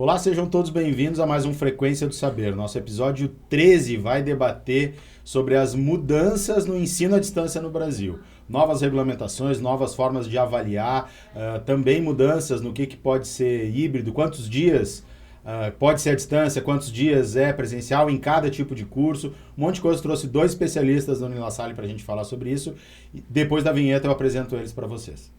Olá, sejam todos bem-vindos a mais um Frequência do Saber. Nosso episódio 13 vai debater sobre as mudanças no ensino à distância no Brasil. Novas regulamentações, novas formas de avaliar, também mudanças no que pode ser híbrido, quantos dias pode ser à distância, quantos dias é presencial em cada tipo de curso. Um monte de coisa, trouxe dois especialistas da Unilassalle para a gente falar sobre isso. E depois da vinheta eu apresento eles para vocês.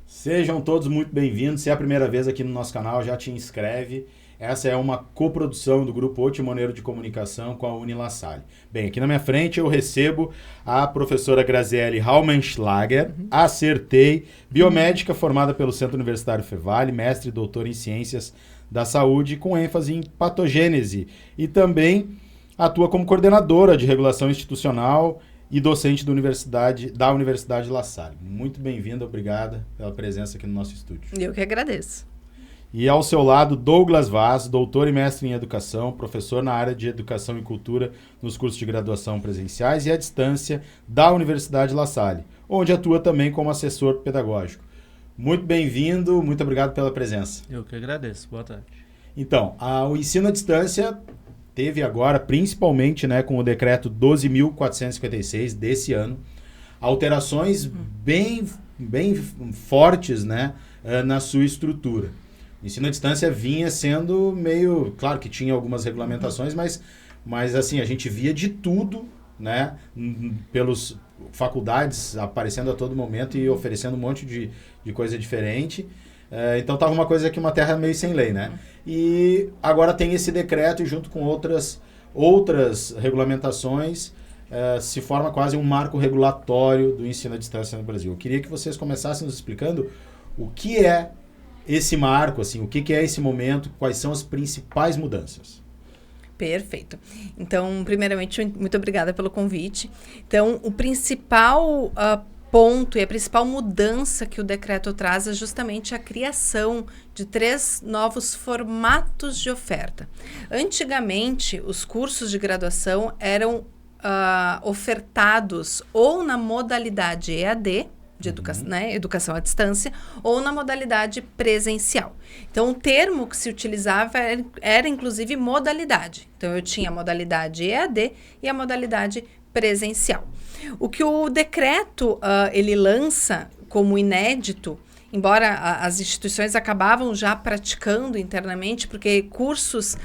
Sejam todos muito bem-vindos. Se é a primeira vez aqui no nosso canal, já te inscreve. Essa é uma coprodução do Grupo Otimoneiro de Comunicação com a Unilassalle. Bem, aqui na minha frente eu recebo a professora Graziele Raumenschlager, acertei, biomédica formada pelo Centro Universitário Fevale, mestre e doutora em Ciências da Saúde, com ênfase em patogênese. E também atua como coordenadora de regulação institucional e docente da Universidade La Salle. Muito bem-vinda, obrigada pela presença aqui no nosso estúdio. Eu que agradeço. E ao seu lado, Douglas Vaz, doutor e mestre em educação, professor na área de educação e cultura nos cursos de graduação presenciais e à distância da Universidade La Salle, onde atua também como assessor pedagógico. Muito bem-vindo, muito obrigado pela presença. Eu que agradeço, boa tarde. Então, o ensino à distância teve agora, principalmente com o decreto 12.456 desse ano, alterações bem fortes na sua estrutura. O ensino à distância vinha sendo meio... Claro que tinha algumas regulamentações, mas assim, a gente via de tudo, pelas faculdades aparecendo a todo momento e oferecendo um monte de coisa diferente. Então estava uma coisa aqui, uma terra meio sem lei, E agora tem esse decreto e junto com outras regulamentações se forma quase um marco regulatório do ensino à distância no Brasil. Eu queria que vocês começassem nos explicando o que é esse marco, assim, o que é esse momento, quais são as principais mudanças. Perfeito. Então, primeiramente, muito obrigada pelo convite. Então, o principal ponto e a principal mudança que o decreto traz é justamente a criação de 3 novos formatos de oferta. Antigamente, os cursos de graduação eram ofertados ou na modalidade EAD, de educação à distância, ou na modalidade presencial. Então, o termo que se utilizava era inclusive modalidade. Então, eu tinha a modalidade EAD e a modalidade presencial. O que o decreto ele lança como inédito, embora as instituições acabavam já praticando internamente, porque cursos,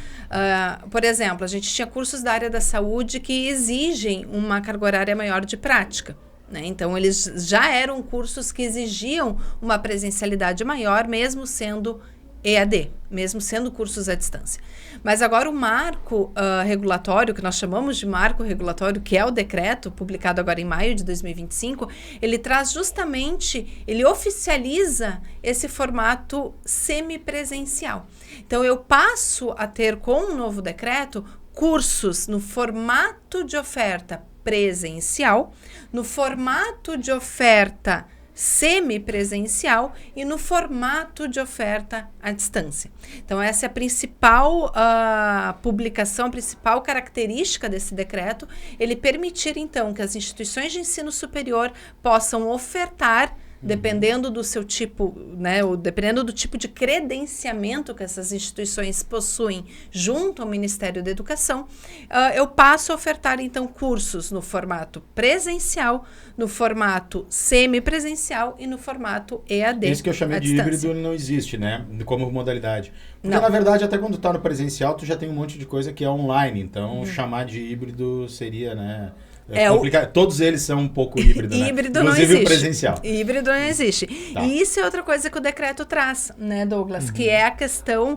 por exemplo, a gente tinha cursos da área da saúde que exigem uma carga horária maior de prática. Então, eles já eram cursos que exigiam uma presencialidade maior, mesmo sendo EAD, mesmo sendo cursos à distância. Mas agora o marco regulatório, que nós chamamos de marco regulatório, que é o decreto, publicado agora em maio de 2025, ele traz justamente, ele oficializa esse formato semipresencial. Então, eu passo a ter, com o novo decreto, cursos no formato de oferta presencial, no formato de oferta semipresencial e no formato de oferta à distância. Então, essa é a principal publicação, a principal característica desse decreto, ele permitir, então, que as instituições de ensino superior possam ofertar, dependendo do seu tipo, dependendo do tipo de credenciamento que essas instituições possuem junto ao Ministério da Educação, eu passo a ofertar, então, cursos no formato presencial, no formato semipresencial e no formato EAD. Isso que eu chamei de híbrido não existe, como modalidade. Porque, não. Na verdade, até quando está no presencial, tu já tem um monte de coisa que é online. Então, chamar de híbrido seria, complicado. Todos eles são um pouco híbrido, Híbrido Inclusive não existe. O presencial. Híbrido não existe. Tá. E isso é outra coisa que o decreto traz, Douglas? Que é a questão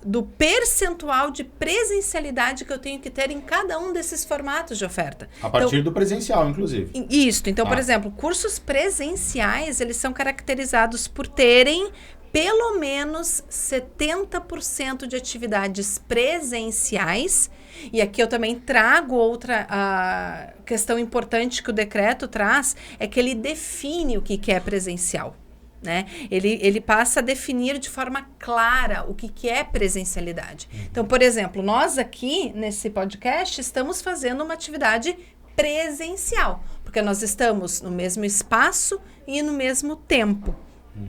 do percentual de presencialidade que eu tenho que ter em cada um desses formatos de oferta. A partir do presencial, inclusive. Isso. Então, por exemplo, cursos presenciais, eles são caracterizados por terem pelo menos 70% de atividades presenciais. E aqui eu também trago outra questão importante que o decreto traz, é que ele define o que é presencial. Ele passa a definir de forma clara o que é presencialidade. Então, por exemplo, nós aqui nesse podcast estamos fazendo uma atividade presencial. porque nós estamos no mesmo espaço e no mesmo tempo.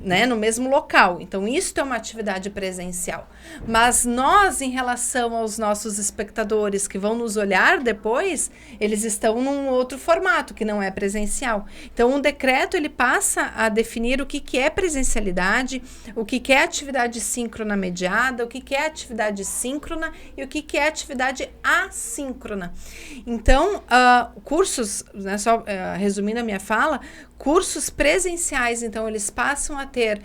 Né, no mesmo local. Então, isso é uma atividade presencial. Mas nós, em relação aos nossos espectadores que vão nos olhar depois, eles estão num outro formato, que não é presencial. Então, o decreto, ele passa a definir o que é presencialidade, o que é atividade síncrona mediada, o que é atividade síncrona e o que é atividade assíncrona. Então, cursos, né, só resumindo a minha fala, cursos presenciais, então, eles passam a ter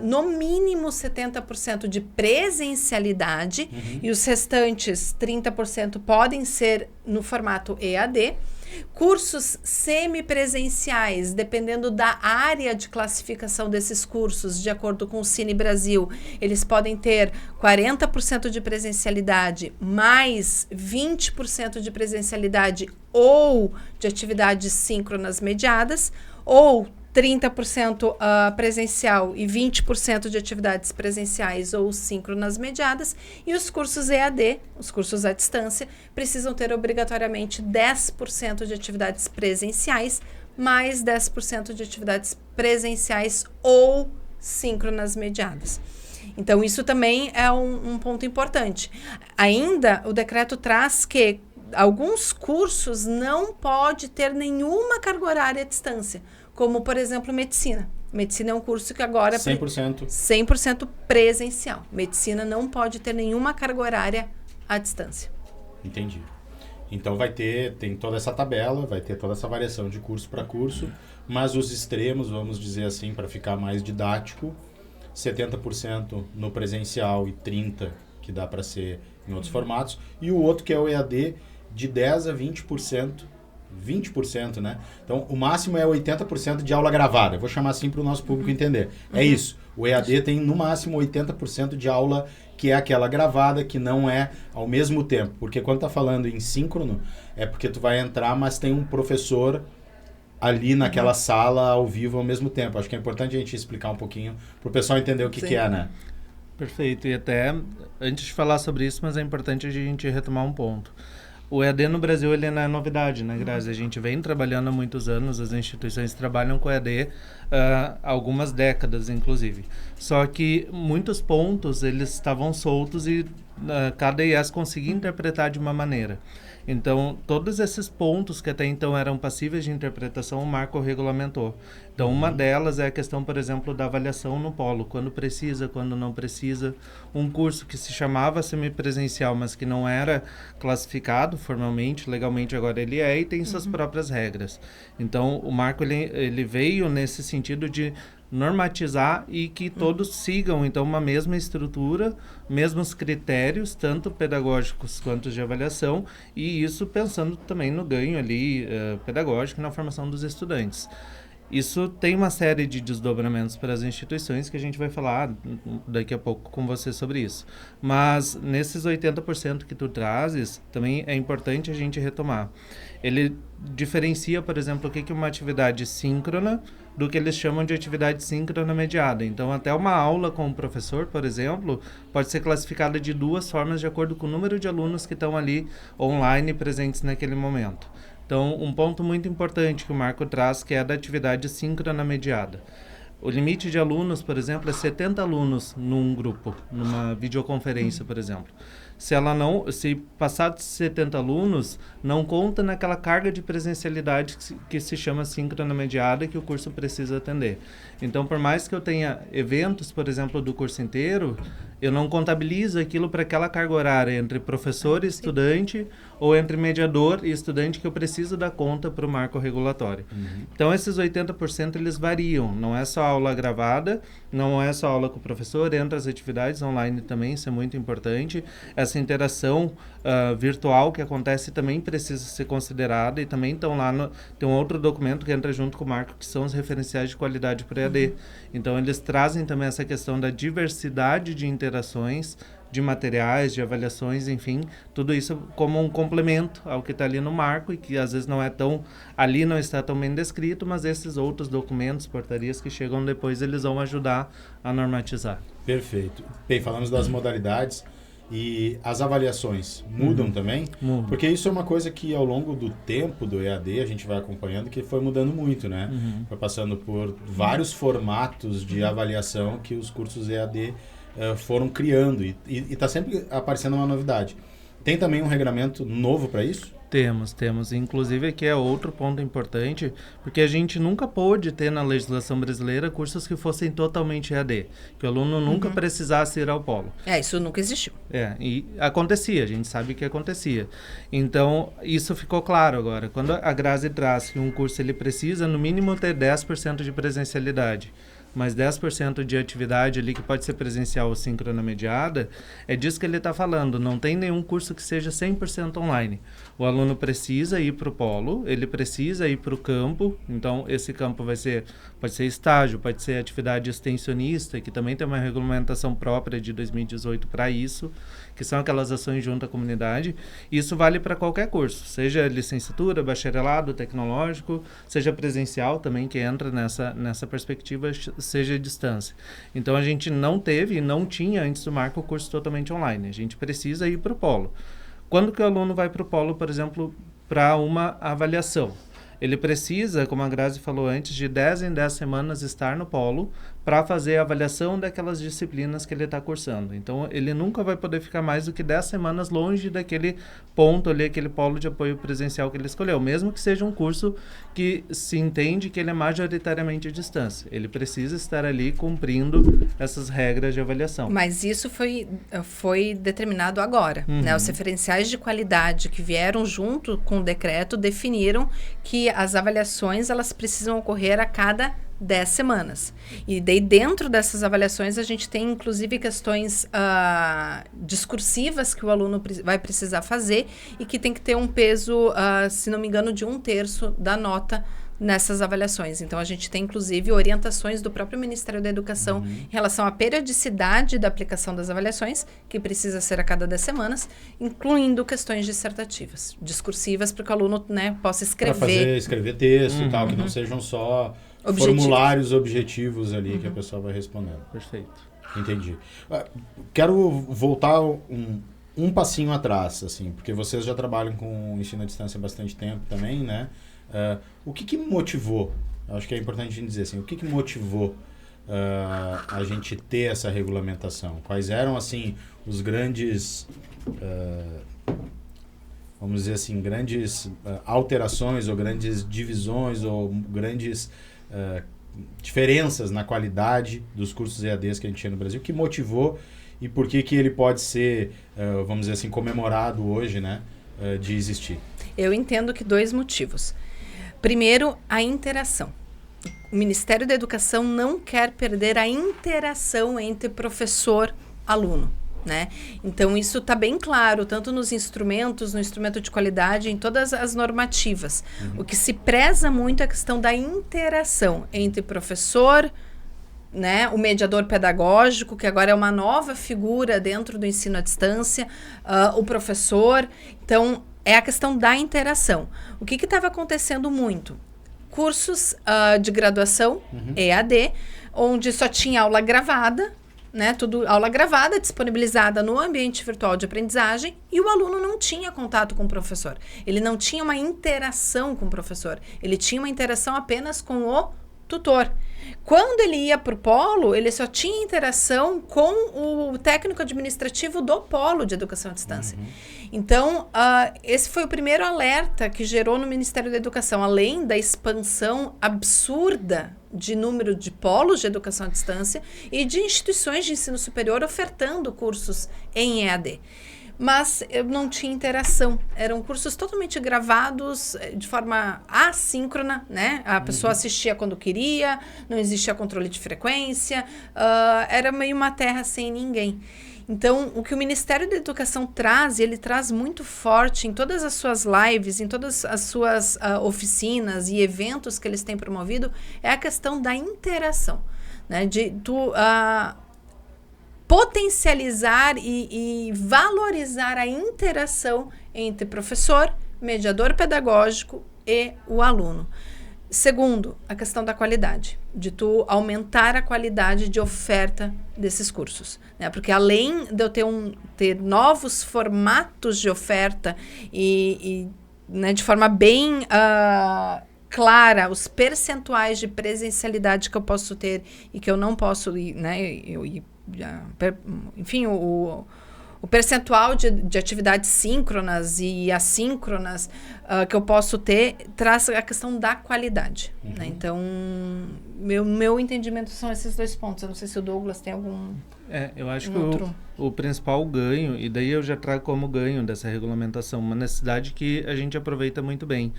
no mínimo 70% de presencialidade e os restantes 30% podem ser no formato EAD. Cursos semipresenciais, dependendo da área de classificação desses cursos, de acordo com o Cine Brasil, eles podem ter 40% de presencialidade, mais 20% de presencialidade ou de atividades síncronas mediadas, ou 30% presencial e 20% de atividades presenciais ou síncronas mediadas, e os cursos EAD, os cursos à distância, precisam ter obrigatoriamente 10% de atividades presenciais, mais 10% de atividades presenciais ou síncronas mediadas. Então, isso também é um ponto importante. Ainda, o decreto traz que alguns cursos não pode ter nenhuma carga horária à distância, como, por exemplo, medicina. Medicina é um curso que agora... 100%. 100% presencial. Medicina não pode ter nenhuma carga horária à distância. Entendi. Então tem toda essa tabela, vai ter toda essa variação de curso para curso, mas os extremos, vamos dizer assim, para ficar mais didático, 70% no presencial e 30% que dá para ser em outros formatos, e o outro que é o EAD de 10% a 20%, né? Então, o máximo é 80% de aula gravada. Eu vou chamar assim para o nosso público entender. É isso. O EAD tem, no máximo, 80% de aula que é aquela gravada, que não é ao mesmo tempo. Porque quando tá falando em síncrono, é porque tu vai entrar, mas tem um professor ali naquela sala ao vivo ao mesmo tempo. Acho que é importante a gente explicar um pouquinho para o pessoal entender o que é, né? Perfeito. E até, antes de falar sobre isso, mas é importante a gente retomar um ponto. O EAD no Brasil, ele não é novidade, né, Grazi? A gente vem trabalhando há muitos anos, as instituições trabalham com EAD há algumas décadas, inclusive. Só que muitos pontos, eles estavam soltos e cada IES conseguia interpretar de uma maneira. Então, todos esses pontos que até então eram passíveis de interpretação, o marco regulamentou. Então, uma delas é a questão, por exemplo, da avaliação no polo, quando precisa, quando não precisa. Um curso que se chamava semipresencial, mas que não era classificado formalmente, legalmente agora ele é, e tem suas próprias regras. Então, o marco ele veio nesse sentido de normatizar e que todos sigam, então, uma mesma estrutura, mesmos critérios, tanto pedagógicos quanto de avaliação, e isso pensando também no ganho ali pedagógico e na formação dos estudantes. Isso tem uma série de desdobramentos para as instituições que a gente vai falar daqui a pouco com você sobre isso. Mas nesses 80% que tu trazes, também é importante a gente retomar. Ele diferencia, por exemplo, o que é uma atividade síncrona do que eles chamam de atividade síncrona mediada. Então, até uma aula com o professor, por exemplo, pode ser classificada de duas formas de acordo com o número de alunos que estão ali online presentes naquele momento. Então, um ponto muito importante que o Marco traz, que é a da atividade síncrona mediada. O limite de alunos, por exemplo, é 70 alunos num grupo, numa videoconferência, por exemplo. Se passar de 70 alunos, não conta naquela carga de presencialidade que se chama síncrona mediada, que o curso precisa atender. Então, por mais que eu tenha eventos, por exemplo, do curso inteiro, eu não contabilizo aquilo para aquela carga horária entre professor e estudante, ou entre mediador e estudante, que eu preciso dar conta para o marco regulatório. Então, esses 80% eles variam. Não é só aula gravada, não é só aula com o professor, entra as atividades online também, isso é muito importante. Essa interação virtual que acontece também precisa ser considerada, e também estão lá, tem um outro documento que entra junto com o marco, que são os referenciais de qualidade para EAD. Então, eles trazem também essa questão da diversidade de interações, de materiais, de avaliações, enfim, tudo isso como um complemento ao que está ali no marco, e que às vezes não está tão bem descrito, mas esses outros documentos, portarias que chegam depois, eles vão ajudar a normatizar. Perfeito. Bem, falamos das modalidades, E as avaliações mudam também? Muda. Porque isso é uma coisa que ao longo do tempo do EAD a gente vai acompanhando que foi mudando muito, né? Foi passando por vários formatos de avaliação que os cursos EAD foram criando e está sempre aparecendo uma novidade. Tem também um regramento novo para isso? Temos. Inclusive, aqui é outro ponto importante, porque a gente nunca pôde ter na legislação brasileira cursos que fossem totalmente EAD, que o aluno nunca precisasse ir ao polo. Isso nunca existiu. E acontecia, a gente sabe que acontecia. Então, isso ficou claro agora. Quando a Grazi traz que um curso ele precisa, no mínimo, ter 10% de presencialidade, mas 10% de atividade ali que pode ser presencial ou síncrona mediada, é disso que ele está falando. Não tem nenhum curso que seja 100% online. O aluno precisa ir para o polo, ele precisa ir para o campo, então esse campo pode ser estágio, pode ser atividade extensionista, que também tem uma regulamentação própria de 2018 para isso, que são aquelas ações junto à comunidade. Isso vale para qualquer curso, seja licenciatura, bacharelado, tecnológico, seja presencial também, que entra nessa perspectiva, seja à distância. Então, a gente não teve e não tinha antes do marco o curso totalmente online. A gente precisa ir para o polo. Quando que o aluno vai para o polo, por exemplo, para uma avaliação? Ele precisa, como a Grazi falou antes, de 10 em 10 semanas estar no polo para fazer a avaliação daquelas disciplinas que ele está cursando. Então, ele nunca vai poder ficar mais do que 10 semanas longe daquele ponto ali, aquele polo de apoio presencial que ele escolheu, mesmo que seja um curso que se entende que ele é majoritariamente à distância. Ele precisa estar ali cumprindo essas regras de avaliação. Mas isso foi determinado agora, né? Os referenciais de qualidade que vieram junto com o decreto definiram que as avaliações elas precisam ocorrer a cada 10 semanas. E daí dentro dessas avaliações a gente tem inclusive questões discursivas que o aluno vai precisar fazer e que tem que ter um peso, se não me engano, de 1/3 da nota nessas avaliações. Então, a gente tem, inclusive, orientações do próprio Ministério da Educação em relação à periodicidade da aplicação das avaliações, que precisa ser a cada 10 semanas, incluindo questões dissertativas, discursivas, para que o aluno, né, possa escrever. Escrever texto e tal, que não sejam só formulários objetivos ali que a pessoa vai respondendo. Perfeito. Entendi. Quero voltar um passinho atrás, assim, porque vocês já trabalham com ensino à distância há bastante tempo também, né? O que motivou, acho que é importante a gente dizer assim, o que motivou a gente ter essa regulamentação? Quais eram, assim, os grandes, vamos dizer assim, grandes alterações ou grandes divisões ou grandes diferenças na qualidade dos cursos EADs que a gente tinha no Brasil? O que motivou e por que ele pode ser, vamos dizer assim, comemorado hoje, né, de existir? Eu entendo que 2 motivos. Primeiro, a interação. O Ministério da Educação não quer perder a interação entre professor e aluno, né? Então, isso está bem claro, tanto nos instrumentos, no instrumento de qualidade, em todas as normativas. O que se preza muito é a questão da interação entre professor, né, o mediador pedagógico, que agora é uma nova figura dentro do ensino à distância, o professor. Então, é a questão da interação. O que estava acontecendo muito? Cursos de graduação, EAD, onde só tinha aula gravada, né? Tudo aula gravada, disponibilizada no ambiente virtual de aprendizagem, e o aluno não tinha contato com o professor. Ele não tinha uma interação com o professor. Ele tinha uma interação apenas com o tutor. Quando ele ia para o polo, ele só tinha interação com o técnico administrativo do polo de educação à distância. Então, esse foi o primeiro alerta que gerou no Ministério da Educação, além da expansão absurda de número de polos de educação à distância e de instituições de ensino superior ofertando cursos em EAD. Mas eu não tinha interação. Eram cursos totalmente gravados de forma assíncrona, né? A pessoa assistia quando queria, não existia controle de frequência, era meio uma terra sem ninguém. Então, o que o Ministério da Educação traz, ele traz muito forte em todas as suas lives, em todas as suas oficinas e eventos que eles têm promovido, é a questão da interação, né? De potencializar e valorizar a interação entre professor, mediador pedagógico e o aluno. Segundo, a questão da qualidade, de tu aumentar a qualidade de oferta desses cursos, né? Porque além de eu ter novos formatos de oferta né, de forma bem clara, os percentuais de presencialidade que eu posso ter e que eu não posso, né? Enfim, o percentual de atividades síncronas e assíncronas que eu posso ter traz a questão da qualidade. Né? Então, meu entendimento são esses 2 pontos. Eu não sei se o Douglas tem algum... Eu acho que o principal ganho, e daí eu já trago como ganho dessa regulamentação, uma necessidade que a gente aproveita muito bem,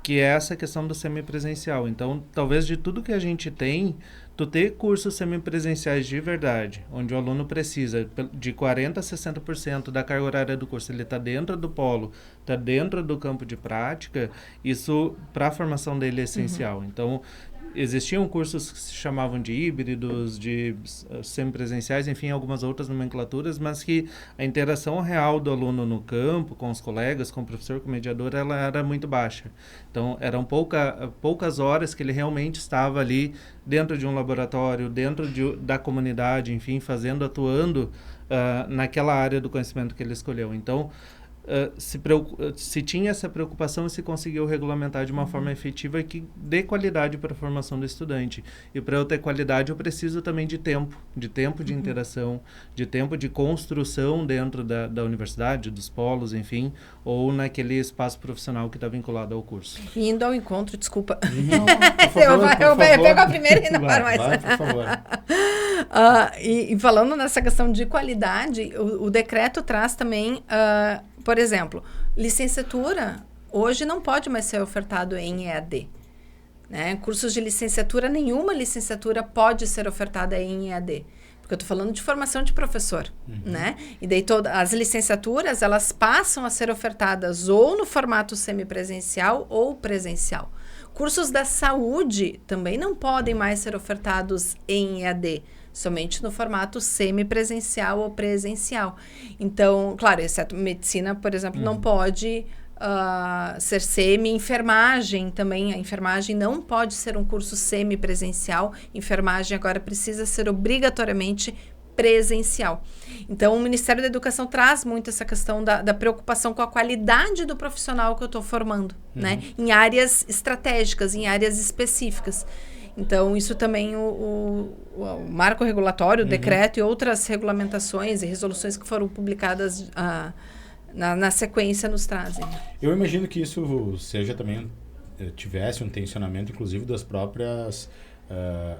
que é essa questão do semipresencial. Então, talvez de tudo que a gente tem, tu ter cursos semipresenciais de verdade, onde o aluno precisa de 40% a 60% da carga horária do curso, ele está dentro do polo, está dentro do campo de prática, isso para a formação dele é essencial. Então, existiam cursos que se chamavam de híbridos, de semipresenciais, enfim, algumas outras nomenclaturas, mas que a interação real do aluno no campo, com os colegas, com o professor, com o mediador, ela era muito baixa. Então, eram poucas horas que ele realmente estava ali dentro de um laboratório, dentro da comunidade, enfim, atuando naquela área do conhecimento que ele escolheu. Então, se tinha essa preocupação e se conseguiu regulamentar de uma forma efetiva que dê qualidade para a formação do estudante. E para eu ter qualidade, eu preciso também de tempo de interação, de tempo de construção dentro da universidade, dos polos, enfim, ou naquele espaço profissional que está vinculado ao curso. E indo ao encontro, desculpa. Não, por favor, eu pego a primeira e não paro mais. Vai, por favor. E falando nessa questão de qualidade, o decreto traz também... por exemplo, licenciatura hoje não pode mais ser ofertado em EAD. Né? Cursos de licenciatura, nenhuma licenciatura pode ser ofertada em EAD. Porque eu estou falando de formação de professor. Né? E daí as licenciaturas, elas passam a ser ofertadas ou no formato semipresencial ou presencial. Cursos da saúde também não podem mais ser ofertados em EAD. Somente no formato semipresencial ou presencial. Então, claro, exceto medicina, por exemplo, não pode ser enfermagem também. A enfermagem não pode ser um curso semipresencial. Enfermagem agora precisa ser obrigatoriamente presencial. Então, o Ministério da Educação traz muito essa questão da preocupação com a qualidade do profissional que eu estou formando, né? Em áreas estratégicas, em áreas específicas. Então, isso também o marco regulatório, o decreto e outras regulamentações e resoluções que foram publicadas na sequência nos trazem. Eu imagino que isso seja também, tivesse um tensionamento, inclusive, das próprias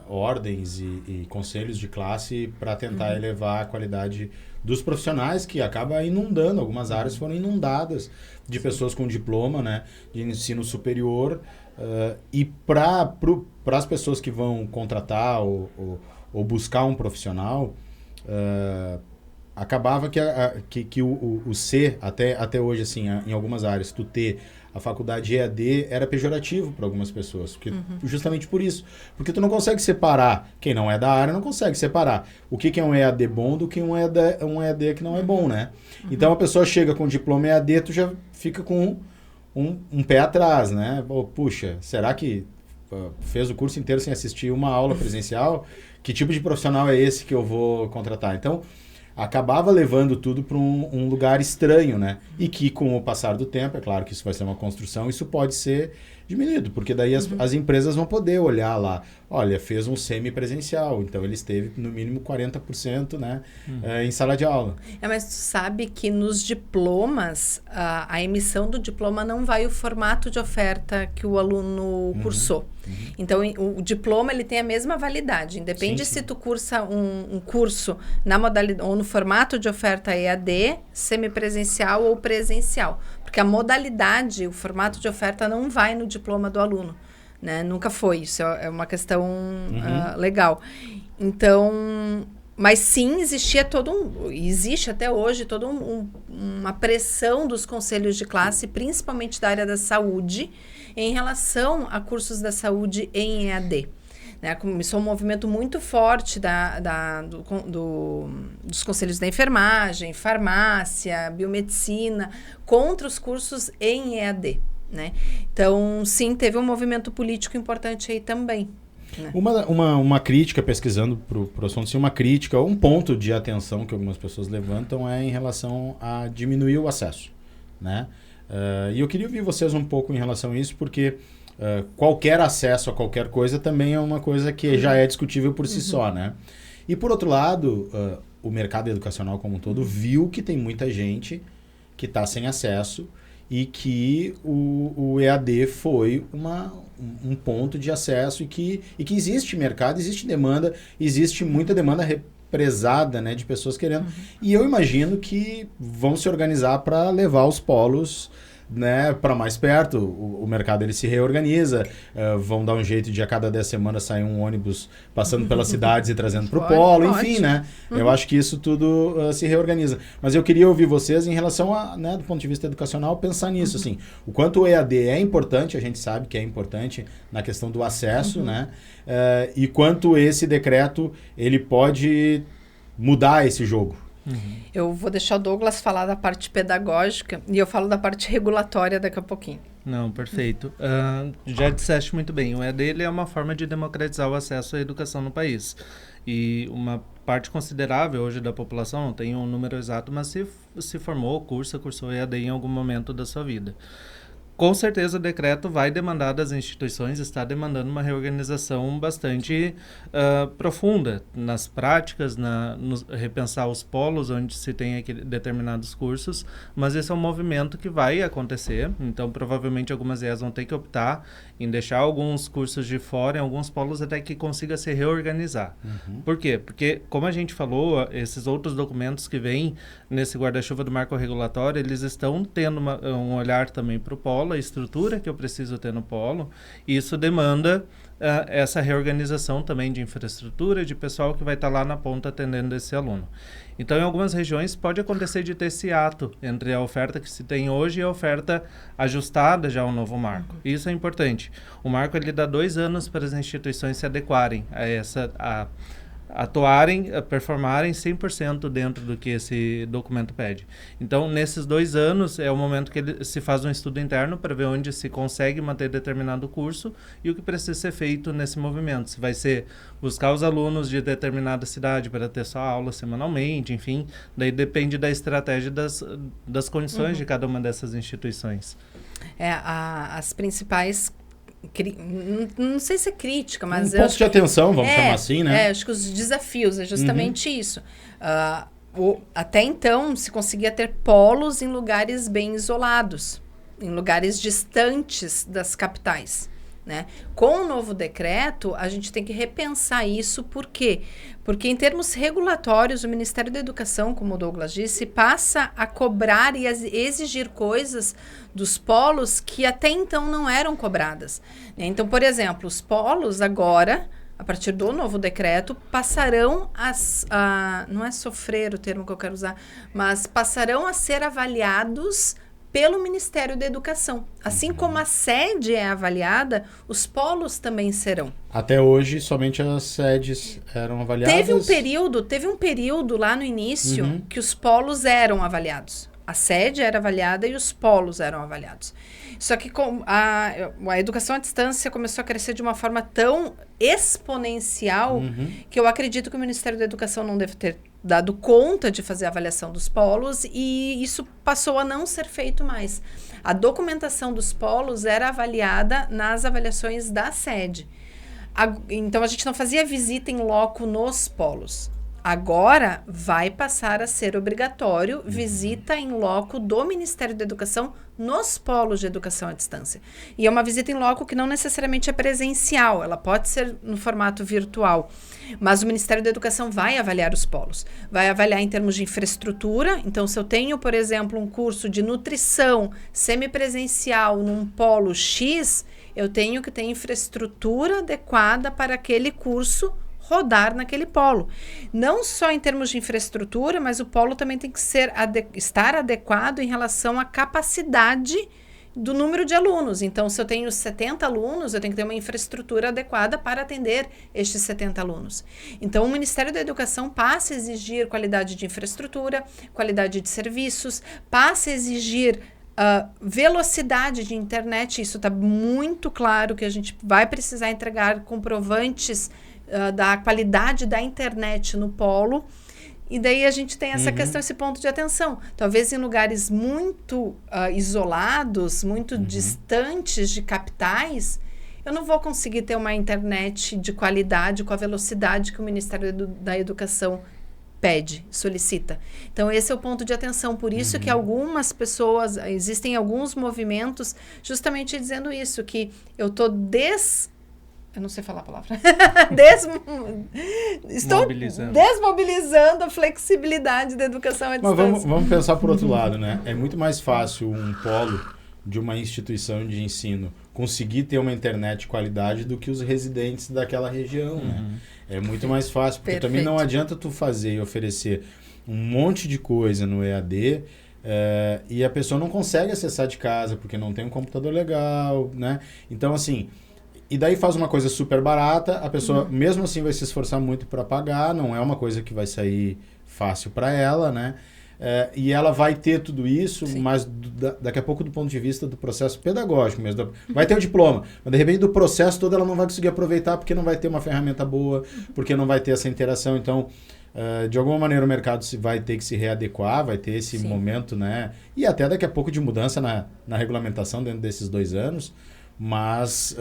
ordens e conselhos de classe para tentar elevar a qualidade dos profissionais, que acaba inundando, algumas áreas foram inundadas de pessoas com diploma, né, de ensino superior, e para as pessoas que vão contratar ou buscar um profissional, acabava que o C, até hoje, assim, em algumas áreas, tu ter a faculdade EAD era pejorativo para algumas pessoas, porque, justamente por isso. Porque tu não consegue separar, quem não é da área não consegue separar o que é um EAD bom do que um EAD que não é bom, né? Então, a pessoa chega com diploma EAD, tu já fica com um pé atrás, né? Puxa, será que fez o curso inteiro sem assistir uma aula presencial? Que tipo de profissional é esse que eu vou contratar? Então, acabava levando tudo para um lugar estranho, né? E que, com o passar do tempo, é claro que isso vai ser uma construção, isso pode ser diminuído, porque daí as empresas vão poder olhar lá, olha, fez um semipresencial, então ele esteve no mínimo 40%, né, em sala de aula. Mas tu sabe que nos diplomas, a emissão do diploma não vai o formato de oferta que o aluno cursou. Então, o diploma ele tem a mesma validade, independe se tu cursa um curso na modalidade ou no formato de oferta EAD, semipresencial ou presencial. Porque a modalidade, o formato de oferta não vai no diploma do aluno, né? Nunca foi, isso é uma questão legal. Então, mas sim, existe até hoje toda uma pressão dos conselhos de classe, principalmente da área da saúde, em relação a cursos da saúde em EAD. Né? Começou um movimento muito forte dos conselhos da enfermagem, farmácia, biomedicina, contra os cursos em EAD. né? Então, sim, teve um movimento político importante aí também. Né? Uma crítica, pesquisando para o assunto, assim, uma crítica, um ponto de atenção que algumas pessoas levantam é em relação a diminuir o acesso, né? E eu queria ouvir vocês um pouco em relação a isso, porque qualquer acesso a qualquer coisa também é uma coisa que já é discutível por si só, né? E por outro lado, o mercado educacional como um todo viu que tem muita gente que está sem acesso e que o EAD foi um ponto de acesso e que existe mercado, existe demanda, existe muita demanda represada, né, de pessoas querendo. E eu imagino que vão se organizar para levar os polos, né, para mais perto. O mercado ele se reorganiza, vão dar um jeito de a cada 10 semanas sair um ônibus passando pelas cidades e trazendo para o polo, enfim, né? Eu acho que isso tudo se reorganiza. Mas eu queria ouvir vocês em relação a, né, do ponto de vista educacional, pensar nisso, assim, o quanto o EAD é importante, a gente sabe que é importante na questão do acesso, né? E quanto esse decreto ele pode mudar esse jogo. Eu vou deixar o Douglas falar da parte pedagógica e eu falo da parte regulatória daqui a pouquinho. Não, perfeito. Já disseste muito bem, o EAD ele é uma forma de democratizar o acesso à educação no país. E uma parte considerável hoje da população, não tem um número exato, mas se formou, cursou EAD em algum momento da sua vida. Com certeza o decreto vai demandar das instituições, está demandando uma reorganização bastante profunda nas práticas, repensar os polos onde se tem determinados cursos, mas esse é um movimento que vai acontecer, então provavelmente algumas IES vão ter que optar em deixar alguns cursos de fora, em alguns polos até que consiga se reorganizar. Por quê? Porque, como a gente falou, esses outros documentos que vêm nesse guarda-chuva do marco regulatório, eles estão tendo um olhar também para o polo, a estrutura que eu preciso ter no polo, e isso demanda essa reorganização também de infraestrutura, de pessoal que vai estar lá na ponta atendendo esse aluno. Então, em algumas regiões, pode acontecer de ter esse ato entre a oferta que se tem hoje e a oferta ajustada já ao novo marco. Isso é importante. O marco ele dá 2 anos para as instituições se adequarem a atuarem, performarem 100% dentro do que esse documento pede. Então, nesses 2 anos, é o momento que se faz um estudo interno para ver onde se consegue manter determinado curso e o que precisa ser feito nesse movimento. Se vai ser buscar os alunos de determinada cidade para ter só aula semanalmente, enfim, daí depende da estratégia das condições de cada uma dessas instituições. As principais... Não sei se é crítica, mas... Um ponto de atenção, vamos chamar assim, né? Acho que os desafios é justamente isso. Até então, se conseguia ter polos em lugares bem isolados, em lugares distantes das capitais, né? Com o novo decreto, a gente tem que repensar isso. Por quê? Porque em termos regulatórios, o Ministério da Educação, como o Douglas disse, passa a cobrar e a exigir coisas dos polos que até então não eram cobradas. Então, por exemplo, os polos agora, a partir do novo decreto, passarão não é sofrer o termo que eu quero usar, mas passarão a ser avaliados pelo Ministério da Educação. Assim como a sede é avaliada, os polos também serão. Até hoje, somente as sedes eram avaliadas? Teve um período lá no início que os polos eram avaliados. A sede era avaliada e os polos eram avaliados. Só que a educação à distância começou a crescer de uma forma tão exponencial que eu acredito que o Ministério da Educação não deve ter dado conta de fazer a avaliação dos polos e isso passou a não ser feito mais. A documentação dos polos era avaliada nas avaliações da sede. Então, a gente não fazia visita em loco nos polos. Agora, vai passar a ser obrigatório visita em loco do Ministério da Educação nos polos de educação à distância. E é uma visita em loco que não necessariamente é presencial, ela pode ser no formato virtual. Mas o Ministério da Educação vai avaliar os polos. Vai avaliar em termos de infraestrutura. Então, se eu tenho, por exemplo, um curso de nutrição semipresencial num polo X, eu tenho que ter infraestrutura adequada para aquele curso rodar naquele polo. Não só em termos de infraestrutura, mas o polo também tem que estar adequado em relação à capacidade do número de alunos. Então, se eu tenho 70 alunos, eu tenho que ter uma infraestrutura adequada para atender estes 70 alunos. Então, o Ministério da Educação passa a exigir qualidade de infraestrutura, qualidade de serviços, passa a exigir Velocidade de internet, isso está muito claro que a gente vai precisar entregar comprovantes da qualidade da internet no polo. E daí a gente tem essa questão, esse ponto de atenção. Talvez em lugares muito isolados, muito distantes de capitais, eu não vou conseguir ter uma internet de qualidade com a velocidade que o Ministério da Educação pede, solicita. Então, esse é o ponto de atenção. Por isso que algumas pessoas, existem alguns movimentos justamente dizendo isso, que eu estou eu não sei falar a palavra. Estou desmobilizando a flexibilidade da educação à distância. Mas vamos pensar por outro lado, né? É muito mais fácil um polo de uma instituição de ensino conseguir ter uma internet de qualidade do que os residentes daquela região, né? É muito mais fácil, porque também não adianta tu fazer e oferecer um monte de coisa no EAD e a pessoa não consegue acessar de casa porque não tem um computador legal, né? Então, assim, e daí faz uma coisa super barata, a pessoa mesmo assim vai se esforçar muito para pagar, não é uma coisa que vai sair fácil para ela, né? E ela vai ter tudo isso, mas daqui a pouco do ponto de vista do processo pedagógico mesmo. Vai ter o diploma, mas de repente do processo todo ela não vai conseguir aproveitar porque não vai ter uma ferramenta boa, porque não vai ter essa interação. Então, de alguma maneira o mercado vai ter que se readequar, vai ter esse momento, né? E até daqui a pouco de mudança na regulamentação dentro desses 2 anos, mas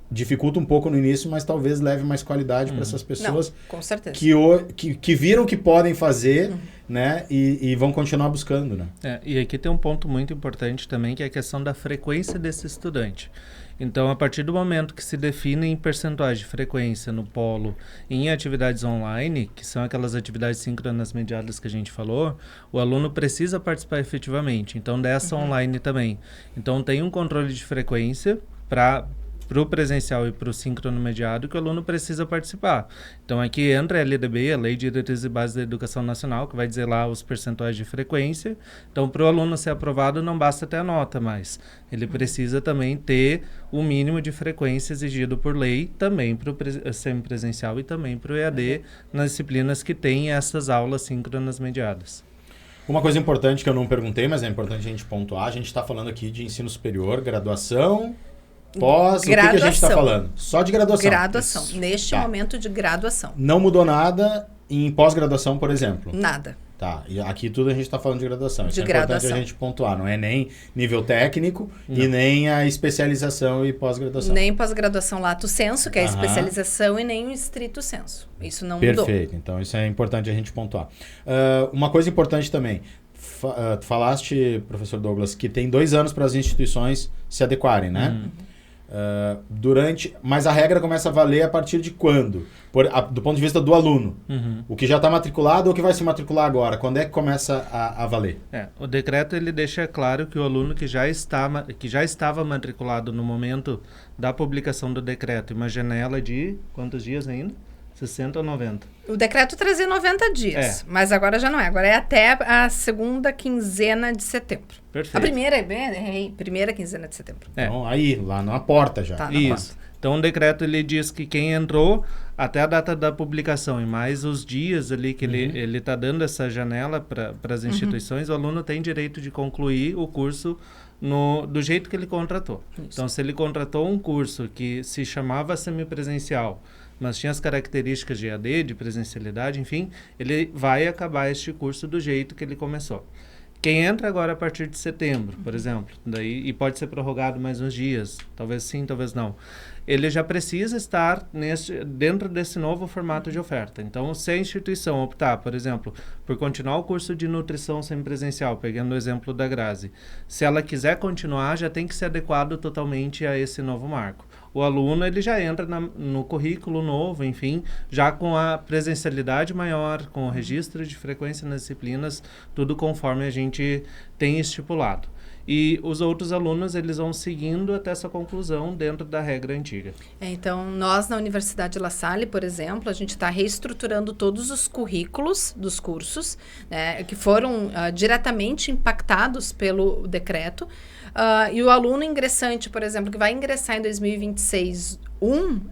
dificulta um pouco no início, mas talvez leve mais qualidade para essas pessoas. Não, com certeza. Que viram que podem fazer, né? E vão continuar buscando, né? E aqui tem um ponto muito importante também, que é a questão da frequência desse estudante. Então, a partir do momento que se define em percentuais de frequência no polo em atividades online, que são aquelas atividades síncronas mediadas que a gente falou, o aluno precisa participar efetivamente. Então, dessa online também. Então, tem um controle de frequência para o presencial e para o síncrono mediado que o aluno precisa participar. Então, aqui entra a LDB, a Lei de Diretrizes e Bases da Educação Nacional, que vai dizer lá os percentuais de frequência. Então, para o aluno ser aprovado, não basta ter a nota, mas ele precisa também ter o mínimo de frequência exigido por lei, também para o semipresencial e também para o EAD, nas disciplinas que têm essas aulas síncronas mediadas. Uma coisa importante que eu não perguntei, mas é importante a gente pontuar, a gente está falando aqui de ensino superior, graduação... Pós, o que a gente está falando? Só de graduação. Graduação. Isso. Neste momento de graduação. Não mudou nada em pós-graduação, por exemplo? Nada. Tá, e aqui tudo a gente está falando de graduação. Isso é importante a gente pontuar. Não é nem nível técnico e nem a especialização e pós-graduação. Nem pós-graduação lato sensu, que é a especialização, e nem o estrito sensu. Isso não mudou. Perfeito. Então, isso é importante a gente pontuar. Uma coisa importante também. Tu falaste, professor Douglas, que tem 2 anos para as instituições se adequarem, né? Mas a regra começa a valer a partir de quando? Do ponto de vista do aluno. O que já está matriculado ou o que vai se matricular agora? Quando é que começa a valer? O decreto ele deixa claro que o aluno que já estava matriculado no momento da publicação do decreto, uma janela de quantos dias ainda? 60 ou 90? O decreto trazia 90 dias, mas agora já não é. Agora é até a segunda quinzena de setembro. Perfeito. A primeira quinzena de setembro. Então, aí, lá na porta já. Tá, na Isso. Porta. Então, o decreto ele diz que quem entrou até a data da publicação e mais os dias ali que ele está dando essa janela para as instituições, o aluno tem direito de concluir o curso do jeito que ele contratou. Isso. Então, se ele contratou um curso que se chamava semipresencial, mas tinha as características de EAD, de presencialidade, enfim, ele vai acabar este curso do jeito que ele começou. Quem entra agora a partir de setembro, por exemplo, e pode ser prorrogado mais uns dias, talvez sim, talvez não, ele já precisa estar dentro desse novo formato de oferta. Então, se a instituição optar, por exemplo, por continuar o curso de nutrição semipresencial, pegando o exemplo da Grazi, se ela quiser continuar, já tem que ser adequado totalmente a esse novo marco. O aluno ele já entra no currículo novo, enfim, já com a presencialidade maior, com o registro de frequência nas disciplinas, tudo conforme a gente tem estipulado. E os outros alunos, eles vão seguindo até essa conclusão dentro da regra antiga. Então, nós na Universidade La Salle, por exemplo, a gente está reestruturando todos os currículos dos cursos, né, que foram diretamente impactados pelo decreto. E o aluno ingressante, por exemplo, que vai ingressar em 2026,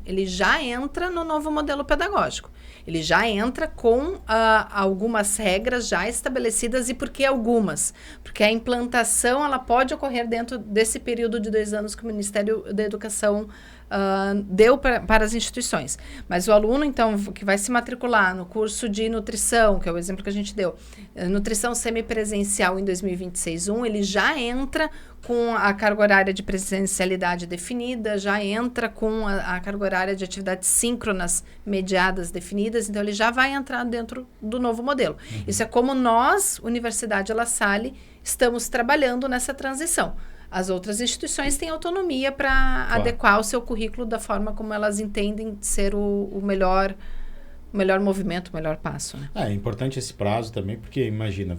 ele já entra no novo modelo pedagógico. Ele já entra com algumas regras já estabelecidas. E por que algumas? Porque a implantação ela pode ocorrer dentro desse período de 2 anos que o Ministério da Educação deu para as instituições. Mas o aluno, então, que vai se matricular no curso de nutrição, que é o exemplo que a gente deu, nutrição semipresencial em 2026-1, ele já entra com a carga horária de presencialidade definida, já entra com a carga horária de atividades síncronas mediadas definidas, então ele já vai entrar dentro do novo modelo. Isso é como nós, Universidade La Salle, estamos trabalhando nessa transição. As outras instituições têm autonomia para adequar o seu currículo da forma como elas entendem ser o melhor movimento, o melhor passo. Né? É importante esse prazo também, porque imagina,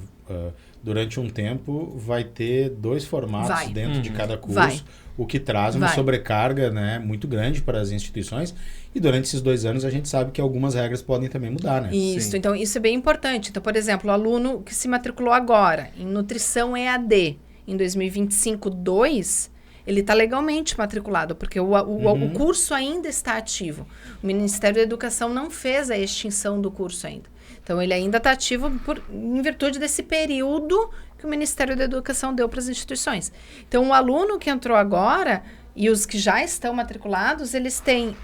durante um tempo vai ter 2 formatos dentro de cada curso, o que traz uma sobrecarga, né, muito grande para as instituições. E durante esses 2 anos a gente sabe que algumas regras podem também mudar, né? Isso, então isso é bem importante. Então, por exemplo, o aluno que se matriculou agora em nutrição EAD, em 2025-2, ele está legalmente matriculado, porque o curso ainda está ativo. O Ministério da Educação não fez a extinção do curso ainda. Então, ele ainda está ativo em virtude desse período que o Ministério da Educação deu para as instituições. Então, o aluno que entrou agora e os que já estão matriculados, eles têm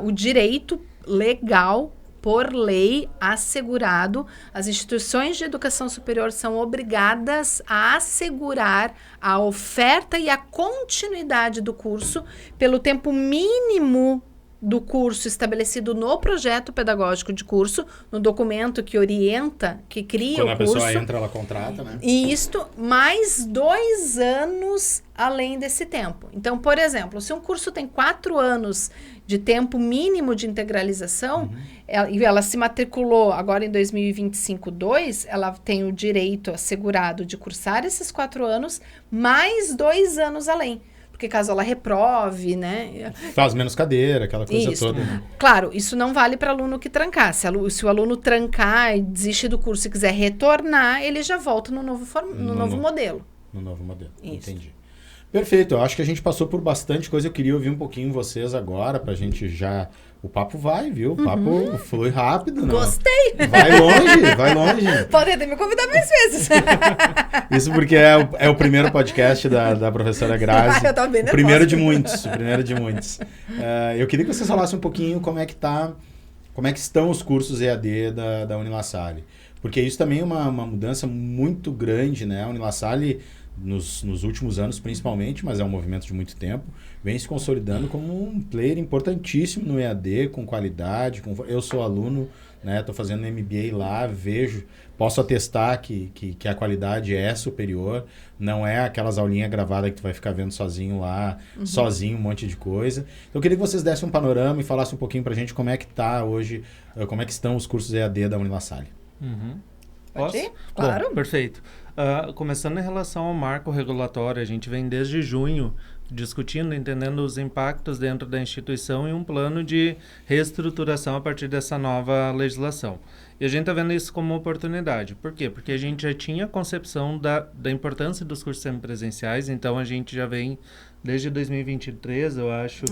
o direito legal, por lei, assegurado. As instituições de educação superior são obrigadas a assegurar a oferta e a continuidade do curso pelo tempo mínimo do curso estabelecido no projeto pedagógico de curso, no documento que orienta, que cria o curso. Quando a pessoa entra, ela contrata, né? E isto mais 2 anos além desse tempo. Então, por exemplo, se um curso tem 4 anos de tempo mínimo de integralização, e ela se matriculou agora em 2025-2, ela tem o direito assegurado de cursar esses 4 anos, mais 2 anos além. Porque caso ela reprove, né? Faz menos cadeira, aquela coisa toda. Né? Claro, isso não vale para aluno que trancar. Se o aluno trancar e desistir do curso e quiser retornar, ele já volta no novo modelo. No novo modelo, isso. Entendi. Perfeito, eu acho que a gente passou por bastante coisa. Eu queria ouvir um pouquinho vocês agora, pra gente já... O papo vai, viu? O papo flui rápido. Não? Gostei! Vai longe. Pode até me convidar mais vezes. Isso porque é o primeiro podcast da professora Grazi. Eu tô bem nervosa. O primeiro de muitos. Eu queria que vocês falassem um pouquinho como é que estão os cursos EAD da Unila Salle. Porque isso também é uma mudança muito grande, né? A Unila Salle, nos últimos anos principalmente, mas é um movimento de muito tempo, vem se consolidando como um player importantíssimo no EAD, com qualidade. Eu sou aluno, né? Estou fazendo MBA lá, posso atestar que a qualidade é superior, não é aquelas aulinhas gravadas que tu vai ficar vendo sozinho lá, sozinho um monte de coisa. Então eu queria que vocês dessem um panorama e falassem um pouquinho pra gente como é que tá hoje, como é que estão os cursos EAD da Unila Salle. Posso? Claro. Bom, perfeito. Começando em relação ao marco regulatório, a gente vem desde junho discutindo, entendendo os impactos dentro da instituição e um plano de reestruturação a partir dessa nova legislação. E a gente está vendo isso como uma oportunidade. Por quê? Porque a gente já tinha a concepção da importância dos cursos semipresenciais, então a gente já vem desde 2023, eu acho,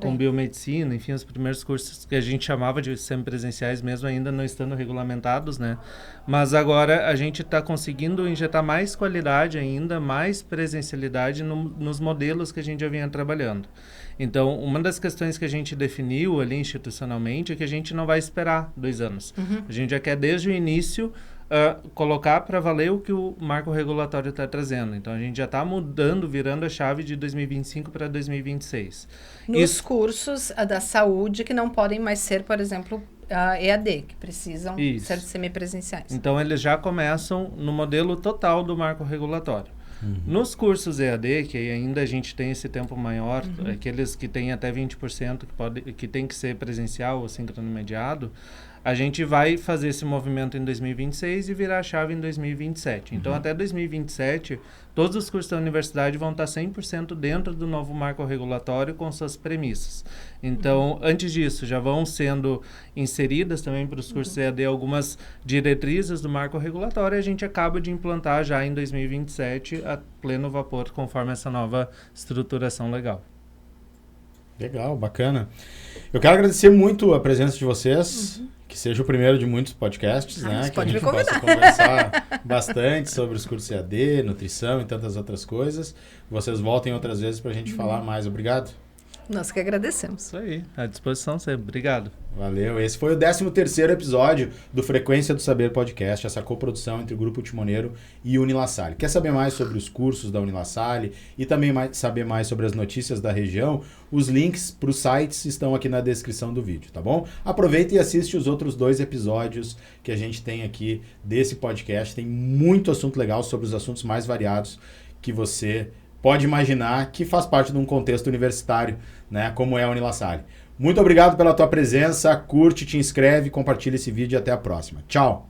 com biomedicina, enfim, os primeiros cursos que a gente chamava de semipresenciais, mesmo ainda não estando regulamentados, né? Mas agora a gente está conseguindo injetar mais qualidade ainda, mais presencialidade nos modelos que a gente já vinha trabalhando. Então, uma das questões que a gente definiu ali institucionalmente é que a gente não vai esperar 2 anos. A gente já quer desde o início colocar para valer o que o marco regulatório está trazendo. Então, a gente já está virando a chave de 2025 para 2026. Nos cursos da saúde que não podem mais ser, por exemplo, EAD, que precisam ser semipresenciais. Então, eles já começam no modelo total do marco regulatório. Nos cursos EAD, que ainda a gente tem esse tempo maior, aqueles que têm até 20% que tem que ser presencial ou síncrono mediado, a gente vai fazer esse movimento em 2026 e virar a chave em 2027. Então, até 2027, todos os cursos da universidade vão estar 100% dentro do novo marco regulatório com suas premissas. Então, antes disso, já vão sendo inseridas também para os cursos EAD algumas diretrizes do marco regulatório e a gente acaba de implantar já em 2027 a pleno vapor, conforme essa nova estruturação legal. Legal, bacana. Eu quero agradecer muito a presença de vocês. que seja o primeiro de muitos podcasts, né? Você Que a pode gente me possa conversar bastante sobre os cursos EAD, nutrição e tantas outras coisas. Vocês voltem outras vezes para a gente falar mais. Obrigado. Nós que agradecemos. Isso aí, à disposição sempre. Obrigado. Valeu. Esse foi o 13º episódio do Frequência do Saber Podcast, essa coprodução entre o Grupo Timoneiro e Unilassalle. Quer saber mais sobre os cursos da Unilassalle e também saber mais sobre as notícias da região? Os links para os sites estão aqui na descrição do vídeo, tá bom? Aproveita e assiste os outros 2 episódios que a gente tem aqui desse podcast. Tem muito assunto legal sobre os assuntos mais variados que você pode imaginar, que faz parte de um contexto universitário, né, como é a Unilassalle. Muito obrigado pela tua presença, curte, te inscreve, compartilha esse vídeo e até a próxima. Tchau!